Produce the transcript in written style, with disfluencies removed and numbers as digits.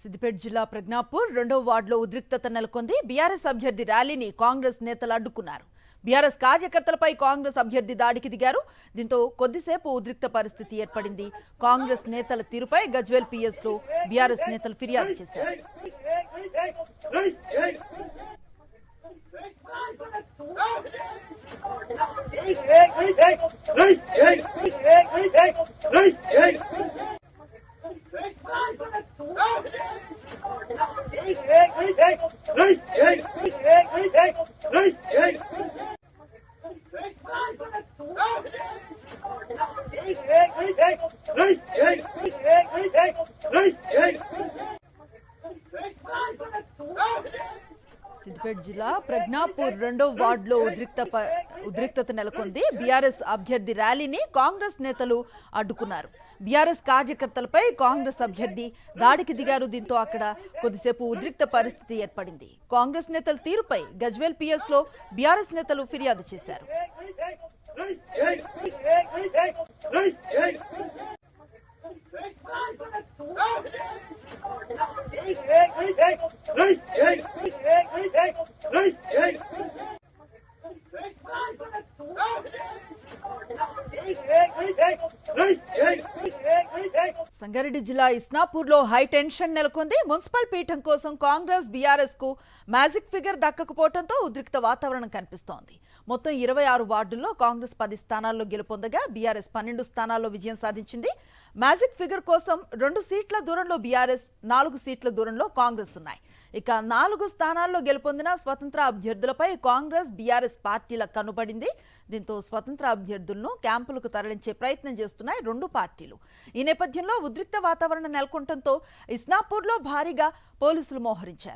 సిద్దిపేట జిల్లా ప్రజ్ఞాపూర్ రెండవ వార్డులో ఉద్రిక్తత నెలకొంది. బీఆర్ఎస్ అభ్యర్థి ర్యాలీని కాంగ్రెస్ నేతలు అడ్డుకున్నారు. బీఆర్ఎస్ కార్యకర్తలపై కాంగ్రెస్ అభ్యర్థి దాడికి దిగారు. దీంతో కొద్దిసేపు ఉద్రిక్త పరిస్థితి ఏర్పడింది. కాంగ్రెస్ నేతల తీరుపై గజ్వేల్ పిఎస్ లో బీఆర్ఎస్ నేతలు ఫిర్యాదు చేశారు. సిద్దిపేట జిల్లా ప్రజ్ఞాపూర్ రెండవ వార్డులో ఉద్రిక్తత నెలకొంది. బీఆర్ఎస్ అభ్యర్థి ర్యాలీని కాంగ్రెస్ నేతలు అడ్డుకున్నారు. బీఆర్ఎస్ కార్యకర్తలపై కాంగ్రెస్ అభ్యర్థి దాడికి దిగారు. దీంతో అక్కడ కొద్దిసేపు ఉద్రిక్త పరిస్థితి ఏర్పడింది. కాంగ్రెస్ నేతల తీరుపై గజ్వేల్ పిఎస్ లో బీఆర్ఎస్ నేతలు ఫిర్యాదు చేశారు. సంగారెడ్డి జిల్లా ఇస్నాపూర్ లో హై టెన్షన్ నెలకొంది. మున్సిపల్ పీఠం కోసం కాంగ్రెస్ బీఆర్ఎస్ కు మ్యాజిక్ ఫిగర్ దక్కకపోవడంతో ఉద్రిక్త వాతావరణం కనిపిస్తోంది. మొత్తం 26 వార్డుల్లో కాంగ్రెస్ 10 స్థానాల్లో గెలుపొందగా బీఆర్ఎస్ 12 స్థానాల్లో విజయం సాధించింది. మ్యాజిక్ ఫిగర్ కోసం 2 సీట్ల దూరంలో బీఆర్ఎస్, 4 సీట్ల దూరంలో కాంగ్రెస్ ఉన్నాయి. ఇక 4 స్థానాల్లో గెలుపొందిన స్వతంత్ర అభ్యర్థులపై కాంగ్రెస్ బీఆర్ఎస్ పార్టీల కనుబడింది. దీంతో స్వతంత్ర అభ్యర్థులను క్యాంపులకు తరలించే ప్రయత్నం చేస్తున్నాయి 2 పార్టీలు. ఈ నేపథ్యంలో ఉద్రిక్త వాతావరణం నెలకొనడంతో ఇస్నాపూర్లో భారీగా పోలీసులు మోహరించారు.